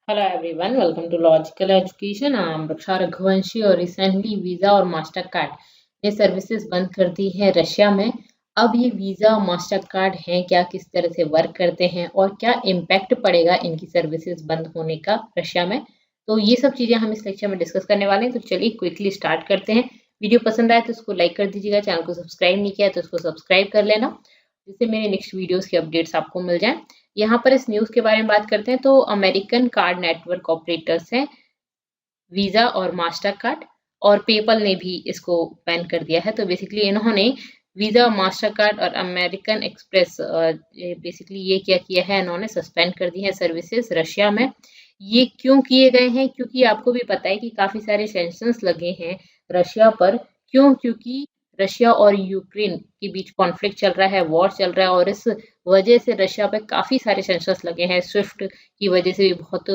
Hello everyone, welcome to Logical Education. I am रक्षा रघुवंशी और recently visa और master card ये services बंद कर दी है रशिया में। अब ये वीज़ा और मास्टर कार्ड हैं क्या, किस तरह से वर्क करते हैं और क्या इम्पैक्ट पड़ेगा इनकी सर्विसेज बंद होने का रशिया में, तो ये सब चीज़ें हम इस लेक्चर में डिस्कस करने वाले हैं। तो चलिए क्विकली स्टार्ट करते हैं। वीडियो पसंद आए तो इसको लाइक कर दीजिएगा, चैनल को सब्सक्राइब नहीं किया तो इसको सब्सक्राइब कर लेना जिससे मेरे नेक्स्ट वीडियोज़ की अपडेट्स आपको मिल जाएँ। यहाँ पर इस न्यूज़ के बारे में बात करते हैं तो अमेरिकन कार्ड नेटवर्क ऑपरेटर्स हैं वीज़ा और मास्टर कार्ड, और पेपल ने भी इसको बैन कर दिया है। तो बेसिकली इन्होंने वीज़ा, मास्टर कार्ड और अमेरिकन एक्सप्रेस बेसिकली ये क्या किया है, इन्होंने सस्पेंड कर दी है सर्विसेज रशिया में। ये क्यों किए गए हैं? क्योंकि आपको भी पता है कि काफ़ी सारे सैंक्शंस लगे हैं रशिया पर। क्यों? क्योंकि रशिया और यूक्रेन के बीच कॉन्फ्लिक्ट चल रहा है, वॉर चल रहा है, और इस वजह से रशिया पे काफ़ी सारे सैंक्शंस लगे हैं। स्विफ्ट की वजह से भी बहुत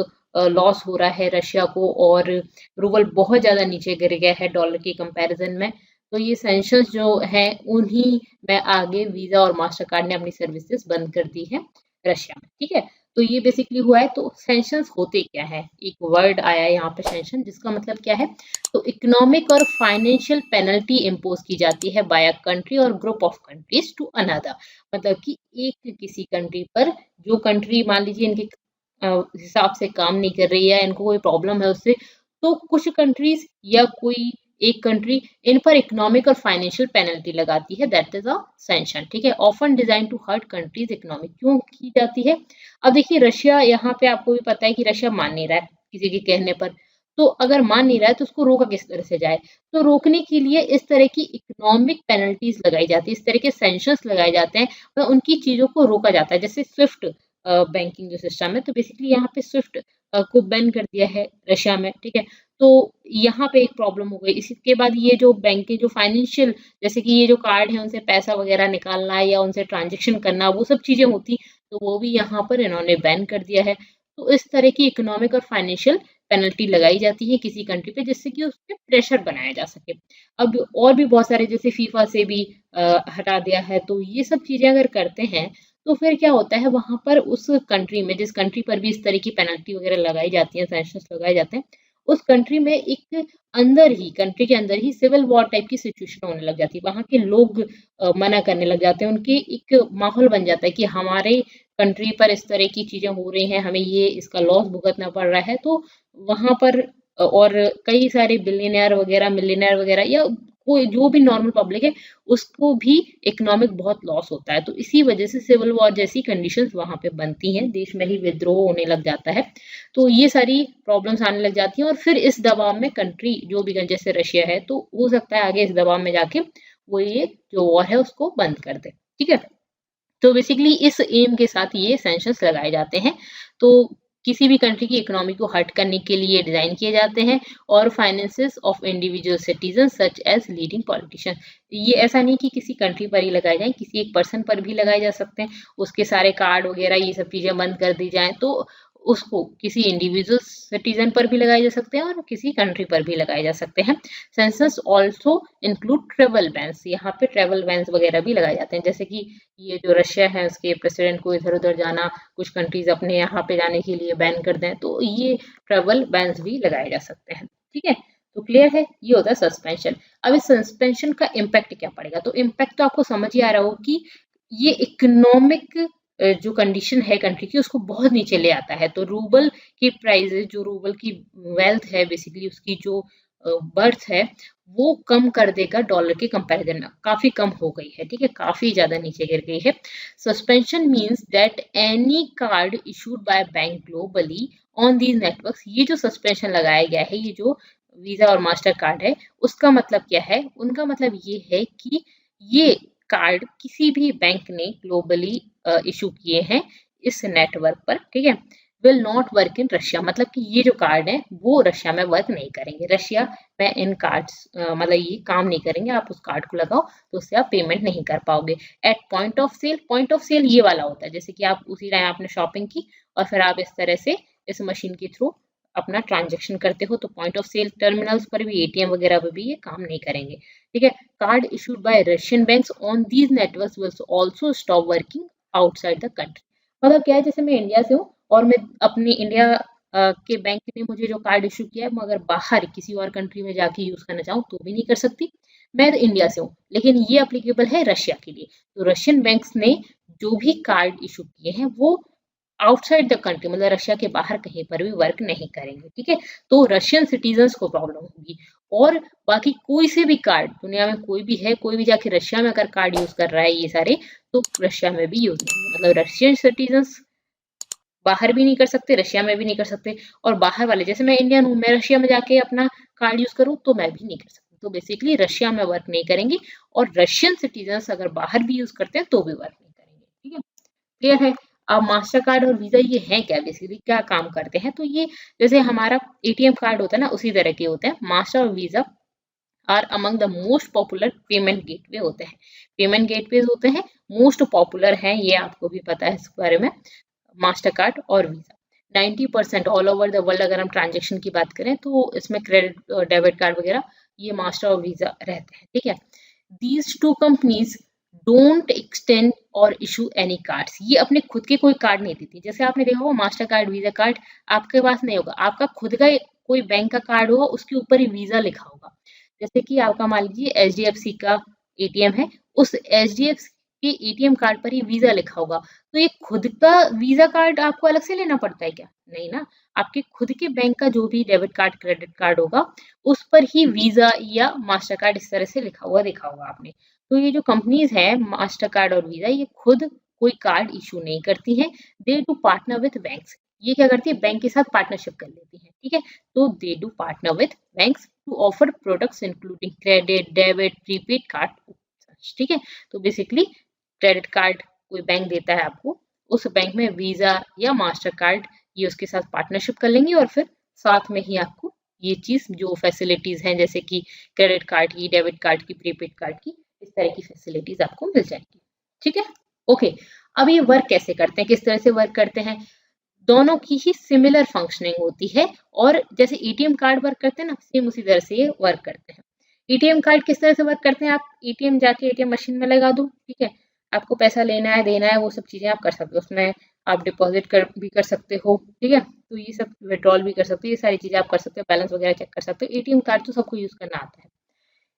लॉस हो रहा है रशिया को, और रूबल बहुत ज़्यादा नीचे गिर गया है डॉलर के कंपैरिजन में। तो ये सैंक्शंस जो हैं उन्हीं में आगे वीज़ा और मास्टर कार्ड ने अपनी सर्विसेज बंद कर दी है रशिया में। ठीक है, तो ये बेसिकली हुआ है। तो सैंक्शंस होते क्या है, एक वर्ड आया है यहाँ पे सैंक्शन, जिसका मतलब क्या है, तो इकोनॉमिक और फाइनेंशियल पेनल्टी इम्पोज की जाती है बाय अ कंट्री और group of countries to another. मतलब कि एक किसी कंट्री पर, जो कंट्री मान लीजिए इनके हिसाब से काम नहीं कर रही है, इनको कोई प्रॉब्लम है उससे, तो कुछ कंट्रीज या कोई एक कंट्री इन पर इकोनॉमिक और फाइनेंशियल पेनल्टी लगाती है, दैट इज अ सैंक्शन। ठीक है, often design to hurt countries economic. क्यों की जाती है? अब देखिए रशिया, यहाँ पे आपको भी पता है कि रशिया मान नहीं रहा है किसी के कहने पर। तो अगर मान नहीं रहा है तो उसको रोका किस तरह से जाए? तो रोकने के लिए इस तरह की इकोनॉमिक पेनल्टीज लगाई जाती है, इस तरह के सैंक्शंस लगाए जाते हैं और उनकी चीजों को रोका जाता है। जैसे स्विफ्ट बैंकिंग जो सिस्टम है, तो बेसिकली यहाँ पे स्विफ्ट को बैन कर दिया है रशिया में। ठीक है, तो यहाँ पे एक प्रॉब्लम हो गई। इसके बाद ये जो बैंक के जो फाइनेंशियल, जैसे कि ये जो कार्ड है उनसे पैसा वगैरह निकालना है या उनसे ट्रांजेक्शन करना, वो सब चीजें होती, तो वो भी यहाँ पर इन्होंने बैन कर दिया है। तो इस तरह की इकोनॉमिक और फाइनेंशियल पेनल्टी लगाई जाती है किसी कंट्री पे, जिससे कि उस पर प्रेशर बनाया जा सके। अब और भी बहुत सारे, जैसे फीफा से भी हटा दिया है। तो ये सब चीजें अगर करते हैं तो फिर क्या होता है, वहां पर उस कंट्री में, जिस कंट्री पर भी इस तरह की पेनल्टी वगैरह लगाई जाती है, सैंक्शंस लगाए जाते हैं, उस कंट्री में एक अंदर ही, कंट्री के अंदर ही सिविल वॉर टाइप की सिचुएशन होने लग जाती है। वहां के लोग मना करने लग जाते हैं, उनके एक माहौल बन जाता है कि हमारे कंट्री पर इस तरह की चीजें हो रही हैं, हमें ये इसका लॉस भुगतना पड़ रहा है। तो वहां पर और कई सारे बिलियनर वगैरह, मिलियनर वगैरह, या कोई जो भी नॉर्मल पब्लिक है, उसको भी इकोनॉमिक बहुत लॉस होता है। तो इसी वजह से सिविल वॉर जैसी कंडीशंस वहां पे बनती हैं, देश में ही विद्रोह होने लग जाता है। तो ये सारी प्रॉब्लम्स आने लग जाती हैं, और फिर इस दबाव में कंट्री जो भी, जैसे रशिया है, तो हो सकता है आगे इस दबाव में जाके वो ये जो वॉर है उसको बंद कर दे। ठीक है, तो बेसिकली इस एम के साथ ये सैंक्शंस लगाए जाते हैं। तो किसी भी कंट्री की इकोनॉमी को हर्ट करने के लिए डिजाइन किए जाते हैं, और finances of individual citizen such as leading politician. ये ऐसा नहीं कि किसी कंट्री पर ही लगाए जाएं, किसी एक पर्सन पर भी लगाए जा सकते हैं। उसके सारे कार्ड वगैरह ये सब चीजें बंद कर दी जाएं, तो उसको किसी इंडिविजुअल सिटीजन पर भी लगाए जा सकते हैं और किसी कंट्री पर भी लगाए जा सकते हैं। Census also include travel bans. यहाँ पे ट्रेवल बैन्स वगैरह भी लगाए जाते हैं, जैसे कि ये जो रशिया है उसके प्रेसिडेंट को इधर उधर जाना, कुछ कंट्रीज अपने यहाँ पे जाने के लिए बैन कर दें, तो ये ट्रेवल बैन्स भी लगाए जा सकते हैं। ठीक है, तो क्लियर है, ये होता है सस्पेंशन। अब इस सस्पेंशन का इम्पैक्ट क्या पड़ेगा? तो इम्पैक्ट तो आपको समझ ही आ रहा हो कि ये इकोनॉमिक जो कंडीशन है कंट्री की, उसको बहुत नीचे ले आता है। तो रूबल की प्राइस, जो रूबल की वेल्थ है, बेसिकली उसकी जो बर्थ है, वो कम कर देगा डॉलर के कंपैरिजन में। काफी कम हो गई है, ठीक है, काफी ज्यादा नीचे गिर गई है। Suspension means that any card issued by bank globally on these networks. ये जो सस्पेंशन लगाया गया है, ये जो वीजा और मास्टर कार्ड है, उसका मतलब क्या है? उनका मतलब ये है कि ये कार्ड किसी भी बैंक ने ग्लोबली इशू किए हैं इस नेटवर्क पर, ठीक है, will not work in Russia. मतलब कि ये जो कार्ड है वो रशिया में वर्क नहीं करेंगे। रशिया में इन कार्ड्स मतलब ये काम नहीं करेंगे। आप उस कार्ड को लगाओ तो उससे आप पेमेंट नहीं कर पाओगे। At point of sale, point of sale ये वाला होता है, जैसे कि आप उसी टाइम आपने शॉपिंग की और फिर आप इस तरह से इस मशीन के थ्रू अपना ट्रांजेक्शन करते हो, तो पॉइंट ऑफ सेल टर्मिनल्स पर भी, एटीएम वगैरह पर भी ये काम नहीं करेंगे। ठीक है, card issued by Russian banks on these networks will also stop working outside the country. मतलब क्या है, जैसे मैं इंडिया से हूँ और मैं अपनी इंडिया के बैंक ने मुझे जो कार्ड इशू किया है, मगर बाहर किसी और कंट्री में जाके यूज करना चाहूँ तो भी नहीं कर सकती। मैं तो इंडिया से हूँ, लेकिन ये अप्लीकेबल है रशिया के लिए। तो रशियन बैंक्स ने जो भी कार्ड इशू किए हैं वो आउटसाइड द कंट्री, मतलब रशिया के बाहर कहीं पर भी वर्क नहीं करेंगे, ठीक है। तो रशियन सिटीजन्स को प्रॉब्लम होगी। और बाकी कोई से भी कार्ड दुनिया में कोई भी है, कोई भी जाके रशिया में अगर कार्ड यूज कर रहा है ये सारे, तो रशिया में भी यूज नहीं, मतलब रशियन सिटीजन्स बाहर भी नहीं कर सकते, रशिया में भी नहीं कर सकते। और बाहर वाले, जैसे मैं इंडियन हूँ, मैं रशिया में जाके अपना कार्ड यूज करूँ तो मैं भी नहीं कर सकती। तो बेसिकली रशिया में वर्क नहीं करेंगे, और रशियन सिटीजन्स अगर बाहर भी यूज करते हैं तो भी वर्क नहीं करेंगे, ठीक है। क्लियर है। अब मास्टर कार्ड और वीजा ये हैं क्या, बेसिकली क्या काम करते हैं, तो ये जैसे हमारा एटीएम कार्ड होता है ना, उसी तरह के होते हैं। मास्टर और Visa are among the most popular payment gateway होते हैं। पेमेंट गेटवेज होते हैं, मोस्ट पॉपुलर हैं, ये आपको भी पता है इस बारे में, मास्टर कार्ड और visa. 90% all over the world अगर हम ट्रांजेक्शन की बात करें तो इसमें क्रेडिट डेबिट कार्ड वगैरह ये मास्टर और वीजा रहते हैं, ठीक है। These two companies don't extend और इशू एनी कार्ड्स, ये अपने खुद के कोई कार्ड नहीं देती। जैसे आपने देखा होगा मास्टर कार्ड वीजा कार्ड आपके पास नहीं होगा, आपका खुद का कोई बैंक का कार्ड होगा, उसके ऊपर ही वीजा लिखा होगा। जैसे कि आपका मान लीजिए एचडीएफसी का एटीएम है, उस एचडीएफसी के एटीएम कार्ड पर ही वीजा लिखा होगा। तो ये खुद का वीजा कार्ड आपको अलग से लेना पड़ता है क्या? नहीं ना, आपके खुद के बैंक का जो भी डेबिट कार्ड क्रेडिट कार्ड होगा उस पर ही वीजा या मास्टर कार्ड इस तरह से लिखा हुआ देखा होगा आपने। तो ये जो कंपनीज है मास्टर कार्ड और वीजा, ये खुद कोई कार्ड इशू नहीं करती हैं, दे डू पार्टनर विद बैंक्स। ये क्या करती है, बैंक के साथ पार्टनरशिप कर लेती है, ठीक है। तो they do partner with banks to offer products including credit debit prepaid card, ठीक है। तो बेसिकली क्रेडिट कार्ड कोई बैंक देता है आपको, उस बैंक में वीजा या मास्टर कार्ड ये उसके साथ पार्टनरशिप कर लेंगे, और फिर साथ में ही आपको ये चीज जो फैसिलिटीज हैं जैसे कि क्रेडिट कार्ड की, डेबिट कार्ड की, प्रीपेड कार्ड की, इस तरह की फैसिलिटीज आपको मिल जाएगी, ठीक है। ओके, अब ये वर्क कैसे करते हैं, किस तरह से वर्क करते हैं, दोनों की ही सिमिलर फंक्शनिंग होती है। और जैसे एटीएम कार्ड वर्क करते हैं ना, सेम उसी तरह से ये वर्क करते हैं। एटीएम कार्ड किस तरह से वर्क करते हैं, आप एटीएम जाके एटीएम मशीन में लगा दो, ठीक है। आपको पैसा लेना है देना है वो सब चीजें आप कर सकते हो, उसमें आप डिपॉजिट भी कर सकते हो, ठीक है। तो ये सब विड्रॉल भी कर सकते हो, ये सारी चीजें आप कर सकते हो, बैलेंस वगैरह चेक कर सकते हो। एटीएम कार्ड तो सबको यूज करना आता है।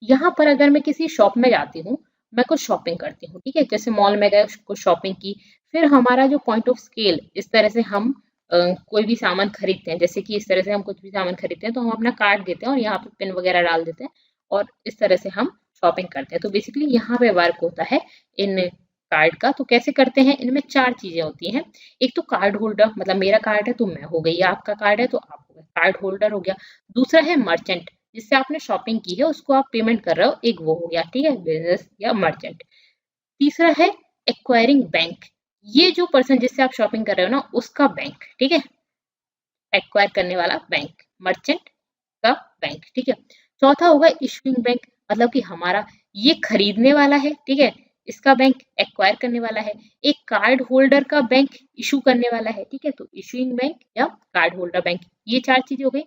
यहाँ पर अगर मैं किसी शॉप में जाती हूँ, मैं कुछ शॉपिंग करती हूँ, ठीक है, जैसे मॉल में गए कुछ शॉपिंग की, फिर हमारा जो पॉइंट ऑफ स्केल, इस तरह से हम कोई भी सामान खरीदते हैं, जैसे कि इस तरह से हम कुछ भी सामान खरीदते हैं तो हम अपना कार्ड देते हैं और यहाँ पे पिन वगैरह डाल देते हैं, और इस तरह से हम शॉपिंग करते हैं। तो बेसिकली यहाँ पे वर्क होता है इन कार्ड का। तो कैसे करते हैं, इनमें 4 चीजें होती हैं। एक तो कार्ड होल्डर, मतलब मेरा कार्ड है तो मैं हो गई, या आपका कार्ड है तो आप हो गए, कार्ड होल्डर हो गया। दूसरा है मर्चेंट, जिससे आपने शॉपिंग की है उसको आप पेमेंट कर रहे हो, एक वो हो गया, ठीक है, बिजनेस या मर्चेंट। तीसरा है एक्वायरिंग बैंक, ये जो पर्सन जिससे आप शॉपिंग कर रहे हो ना उसका बैंक, ठीक है, एक्वायर करने वाला बैंक, मर्चेंट का बैंक, ठीक है। चौथा होगा इशूइंग बैंक, मतलब कि हमारा ये खरीदने वाला है, ठीक है, इसका बैंक एक्वायर करने वाला है। एक कार्ड होल्डर का बैंक इशू करने वाला है, ठीक है, तो इशूइंग बैंक या कार्ड होल्डर बैंक, ये 4 चीजें हो गई।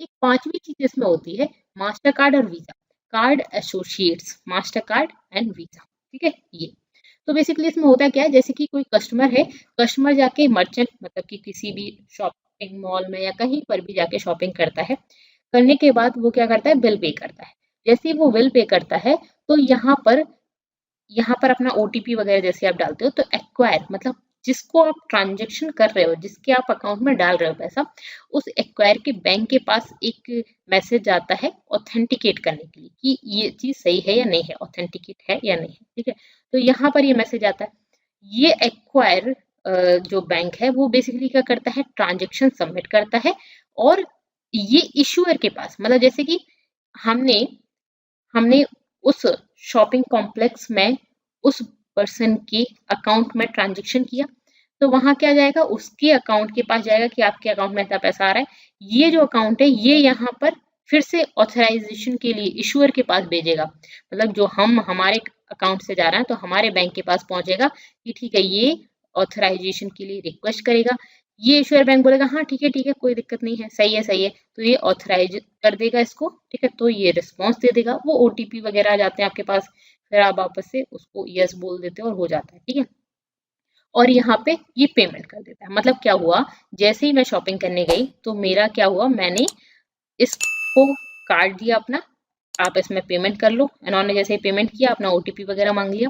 एक पांचवी चीज इसमें होती है मास्टर कार्ड और visa, card associates, master card and visa, ठीक है। ये तो बेसिकली इसमें होता क्या है, जैसे कि कोई कस्टमर है, कस्टमर जाके मर्चेंट मतलब कि किसी भी शॉपिंग मॉल में या कहीं पर भी जाके शॉपिंग करता है, करने के बाद वो क्या करता है, बिल पे करता है। जैसे ही वो बिल पे करता है तो यहाँ पर अपना ओटीपी वगैरह जैसे आप डालते हो, तो एक्वायर मतलब जिसको आप ट्रांजेक्शन कर रहे हो, जिसके आप अकाउंट में डाल रहे हो पैसा, उस एक्वायर के बैंक के पास एक मैसेज आता है ऑथेंटिकेट करने के लिए कि ये चीज सही है या नहीं है, ऑथेंटिकेट है या नहीं है, ठीक है। तो यहाँ पर ये मैसेज आता है। ये एक्वायर जो बैंक है वो बेसिकली क्या करता है, ट्रांजेक्शन सबमिट करता है, और ये इशूअर के पास, मतलब जैसे कि हमने हमने उस शॉपिंग कॉम्प्लेक्स में उस पर्सन के अकाउंट में ट्रांजेक्शन किया, तो वहां क्या जाएगा, उसके अकाउंट के पास जाएगा कि आपके अकाउंट में इतना पैसा आ रहा है। ये जो अकाउंट है ये यहाँ पर फिर से ऑथराइजेशन के लिए इशूअर के पास भेजेगा, मतलब जो हम हमारे अकाउंट से जा रहा है तो हमारे बैंक के पास पहुंचेगा कि ठीक है, ये ऑथराइजेशन के लिए रिक्वेस्ट करेगा। ये इशूअर बैंक बोलेगा हाँ ठीक है कोई दिक्कत नहीं है, सही है सही है, तो ये ऑथराइज कर देगा इसको, ठीक है। तो ये रिस्पॉन्स दे देगा, वो ओटीपी वगैरह आ जाते हैं आपके पास, फिर आप वापस से उसको यस बोल देते हो और हो जाता है, ठीक है। और यहाँ पे ये पेमेंट कर देता है। मतलब क्या हुआ, जैसे ही मैं शॉपिंग करने गई तो मेरा क्या हुआ, मैंने इसको कार्ड दिया अपना, आप इसमें पेमेंट कर लो। इन्होंने जैसे ही पेमेंट किया, अपना ओटीपी वगैरह मांग लिया।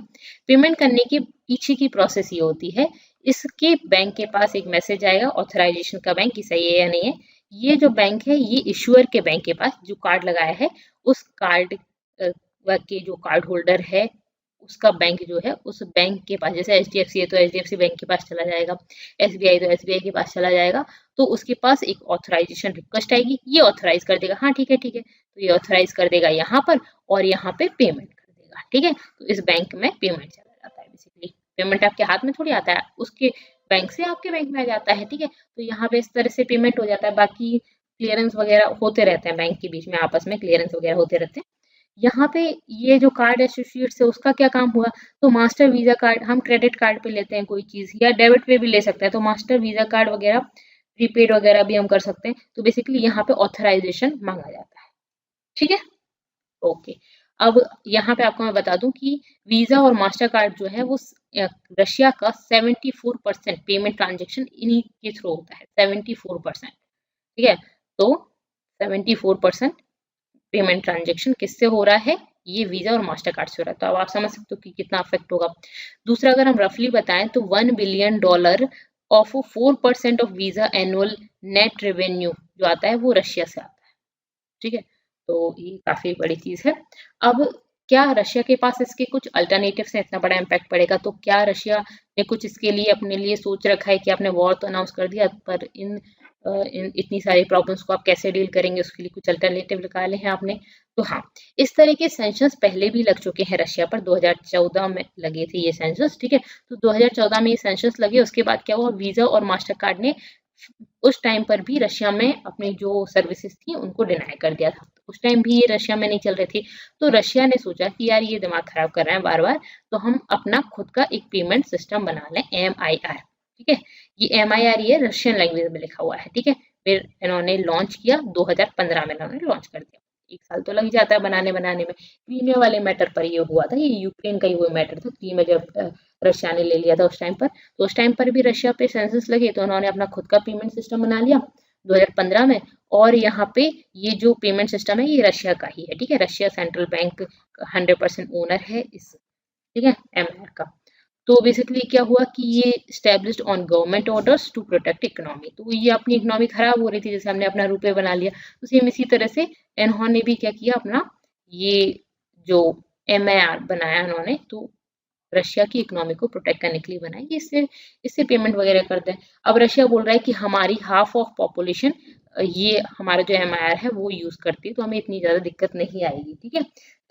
पेमेंट करने के पीछे की प्रोसेस ये होती है, इसके बैंक के पास एक मैसेज आएगा ऑथराइजेशन का, बैंक की सही है या नहीं है। ये जो बैंक है, ये इश्यूअर के बैंक के पास जो कार्ड लगाया है, उस कार्ड के जो कार्ड होल्डर है उसका बैंक जो है, उस बैंक के पास, जैसे एचडीएफसी है तो एचडीएफसी बैंक के पास चला जाएगा, एसबीआई तो एसबीआई के पास चला जाएगा। तो उसके पास एक ऑथराइजेशन रिक्वेस्ट आएगी, ये ऑथराइज कर देगा, हाँ ठीक है ठीक है, तो ये ऑथराइज कर देगा यहाँ पर, और यहाँ पे पेमेंट कर देगा। ठीक है, तो इस बैंक में पेमेंट चला जाता है। बेसिकली पेमेंट आपके हाथ में थोड़ी आता है, उसके बैंक से आपके बैंक में आ जाता है। ठीक है, तो यहाँ पे इस तरह से पेमेंट हो जाता है। बाकी क्लियरेंस वगैरह होते रहते हैं, बैंक के बीच में आपस में क्लियरेंस वगैरह होते रहते हैं। यहाँ पे ये जो कार्ड एसोसिएट है उसका क्या काम हुआ, तो मास्टर वीजा कार्ड, हम क्रेडिट कार्ड पे लेते हैं कोई चीज, या डेबिट पे भी ले सकते हैं, तो मास्टर वीजा कार्ड वगैरह, प्रीपेड वगैरह भी हम कर सकते हैं। तो बेसिकली यहाँ पे ऑथराइजेशन मांगा जाता है। ठीक है, ओके। अब यहाँ पे आपको मैं बता दूं कि वीजा और मास्टर कार्ड जो है वो रशिया का 74% पेमेंट ट्रांजेक्शन इन्हीं के थ्रू होता है, 74%। ठीक है, तो 74% पेमेंट ट्रांजेक्शन किससे हो रहा है, ये वीजा और मास्टर कार्ड से हो रहा है। तो अब आप समझ सकते हो कि कितना अफेक्ट होगा। दूसरा, अगर हम रफली बताएं तो $1 billion of 4% of visa annual net revenue जो आता है वो रशिया से आता है। ठीक है, तो ये काफी बड़ी चीज है। अब क्या रशिया के पास इसके कुछ अल्टरनेटिव से इतना बड़ा इम्पैक्ट पड़ेगा, तो क्या रशिया ने कुछ इसके लिए अपने लिए सोच रखा है कि आपने वॉर तो अनाउंस कर दिया, पर इतनी सारी प्रॉब्लम्स को आप कैसे डील करेंगे, उसके लिए कुछ अल्टरनेटिव निकाले हैं आपने। तो हाँ, इस तरह के सैंक्शंस पहले भी लग चुके हैं रशिया पर, 2014 में लगे थे ये सैंक्शंस। ठीक है, तो 2014 में ये सैंक्शंस लगे, उसके बाद क्या हुआ, वीजा और मास्टर कार्ड ने उस टाइम पर भी रशिया में अपनी जो सर्विसेज थी उनको डिनाई कर दिया था। उस टाइम भी ये रशिया में नहीं चल रहे थे, तो रशिया ने सोचा कि यार ये दिमाग खराब कर रहे हैं बार बार, तो हम अपना खुद का एक पेमेंट सिस्टम बना लें, MIR। ठीक है, ये MIR ये रशियन लैंग्वेज में लिखा हुआ है। ठीक है, फिर इन्होंने लॉन्च किया 2015 में, इन्होंने लॉन्च कर दिया। 1 साल तो लग जाता है बनाने में। क्रीमिया वाले मैटर पर ये हुआ था, ये यूक्रेन का ही वो मैटर था, क्रीमिया जब रशिया ने ले लिया था उस टाइम पर, तो उस टाइम पर भी रशिया पे सेंसस लगे, तो उन्होंने अपना खुद का पेमेंट सिस्टम बना लिया 2015 में। और यहाँ पे ये जो पेमेंट सिस्टम है ये रशिया का ही है। ठीक है, रशिया सेंट्रल बैंक 100% ओनर है इस, ठीक है, MIR का। तो बेसिकली क्या हुआ कि ये established on government orders to protect economy, तो ये अपनी इकोनॉमी खराब हो रही थी, जैसे हमने अपना रुपये बना लिया, तो सेम इसी तरह से इन्होंने भी क्या किया, अपना ये जो MIR बनाया इन्होंने, तो रशिया की इकोनॉमी को प्रोटेक्ट करने के लिए बनाई, इससे इससे पेमेंट वगैरह करते हैं। अब रशिया बोल रहा है कि हमारी हाफ ऑफ पॉपुलेशन ये हमारा जो MIR है वो यूज करती है, तो हमें इतनी ज्यादा दिक्कत नहीं आएगी। ठीक है,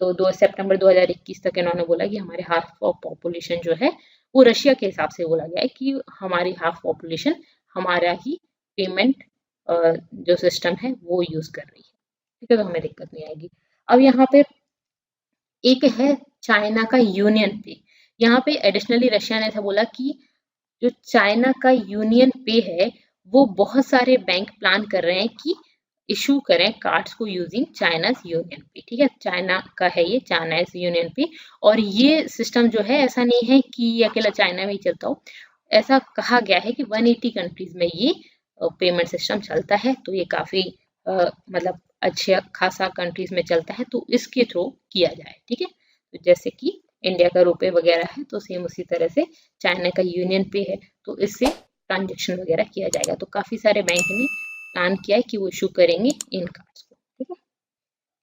तो 2 सितंबर 2021 तक इन्होंने बोला कि हमारे हाफ ऑफ पॉपुलेशन जो है वो रशिया के हिसाब से बोला गया है कि हमारी हाफ पॉपुलेशन हमारा ही पेमेंट जो सिस्टम है वो यूज कर रही है। ठीक है, तो हमें दिक्कत नहीं आएगी। अब यहाँ पे एक है चाइना का यूनियन पे, यहाँ पे एडिशनली रशिया ने ऐसा बोला कि जो चाइना का यूनियन पे है वो बहुत सारे बैंक प्लान कर रहे हैं कि इशू करें कार्ड्स को यूजिंग चाइनाज यूनियन पे। ठीक है, चाइना का है ये, चाइनाज यूनियन पे। और ये सिस्टम जो है ऐसा नहीं है कि ये अकेला चाइना में ही चलता हो, ऐसा कहा गया है कि 180 कंट्रीज में ये पेमेंट सिस्टम चलता है। तो ये काफी मतलब अच्छा खासा कंट्रीज में चलता है, तो इसके थ्रू किया जाए। ठीक है, तो जैसे कि इंडिया का रुपए वगैरह है, तो सेम उसी तरह से चाइना का यूनियन पे है, तो इससे ट्रांजेक्शन वगैरह किया जाएगा। तो काफी सारे बैंक ने प्लान किया है कि वो इशू करेंगे इन कार्ड्स को, ठीक है,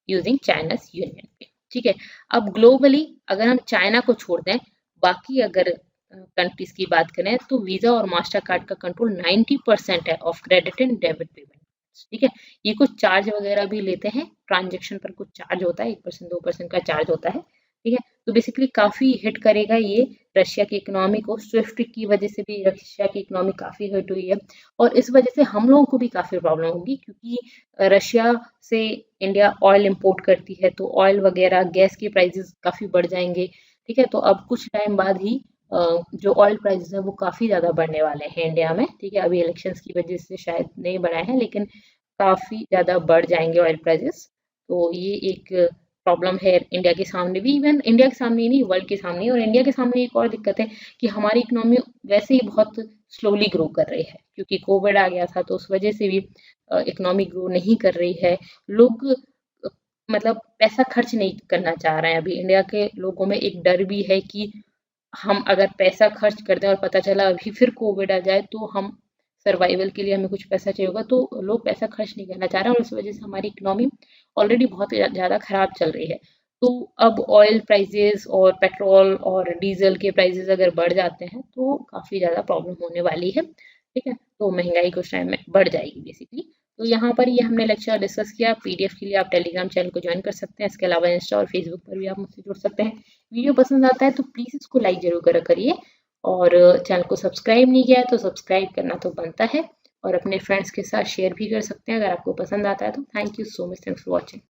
यूजिंग चाइनाज यूनियन पे। ठीक है, अब ग्लोबली अगर हम चाइना को छोड़ दें, बाकी अगर कंट्रीज की बात करें, तो वीजा और मास्टर कार्ड का कंट्रोल 90% है of credit and debit payment. ठीक है, ये कुछ चार्ज वगैरह भी लेते हैं, ट्रांजेक्शन पर कुछ चार्ज होता है, 1% 2% का चार्ज होता है। ठीक है, तो बेसिकली काफी हिट करेगा ये रशिया की इकोनॉमी को। स्विफ्ट की वजह से भी रशिया की इकोनॉमी काफी हिट हुई है, और इस वजह से हम लोगों को भी काफी प्रॉब्लम होगी, क्योंकि रशिया से इंडिया ऑयल इंपोर्ट करती है, तो ऑयल वगैरह गैस के प्राइसेस काफी बढ़ जाएंगे। ठीक है, तो अब कुछ टाइम बाद ही जो ऑयल प्राइसेस है वो काफी ज्यादा बढ़ने वाले हैं इंडिया में। ठीक है, अभी इलेक्शंस की वजह से शायद नहीं बढ़ाए हैं, लेकिन काफी ज्यादा बढ़ जाएंगे ऑयल प्राइसेस। तो ये एक प्रॉब्लम है इंडिया के सामने भी, इवन इंडिया के सामने ही नहीं वर्ल्ड के सामने। और इंडिया के सामने एक और दिक्कत है कि हमारी इकोनॉमी वैसे ही बहुत स्लोली ग्रो कर रही है, क्योंकि कोविड आ गया था तो उस वजह से भी इकोनॉमी ग्रो नहीं कर रही है। लोग मतलब पैसा खर्च नहीं करना चाह रहे हैं। अभी इंडिया के लोगों में एक डर भी है कि हम अगर पैसा खर्च करते हैं और पता चला अभी फिर कोविड आ जाए तो हम सर्वाइवल के लिए हमें कुछ पैसा चाहिए होगा, तो लोग पैसा खर्च नहीं करना चाह रहे हैं और इस वजह से हमारी इकोनॉमी ऑलरेडी बहुत ज़्यादा खराब चल रही है। तो अब ऑयल प्राइजेस और पेट्रोल और डीजल के प्राइजेस अगर बढ़ जाते हैं तो काफ़ी ज़्यादा प्रॉब्लम होने वाली है, ठीक है। तो महंगाई कुछ टाइम में बढ़ जाएगी बेसिकली। तो यहाँ पर ये हमने लेक्चर डिस्कस किया। पीडीएफ के लिए आप टेलीग्राम चैनल को ज्वाइन कर सकते हैं। इसके अलावा इंस्टा और फेसबुक पर भी आप मुझसे जुड़ सकते हैं। वीडियो पसंद आता है तो प्लीज़ इसको लाइक जरूर करिए, और चैनल को सब्सक्राइब नहीं किया है तो सब्सक्राइब करना तो बनता है, और अपने फ्रेंड्स के साथ शेयर भी कर सकते हैं अगर आपको पसंद आता है तो। Thank you so much, thanks for watching.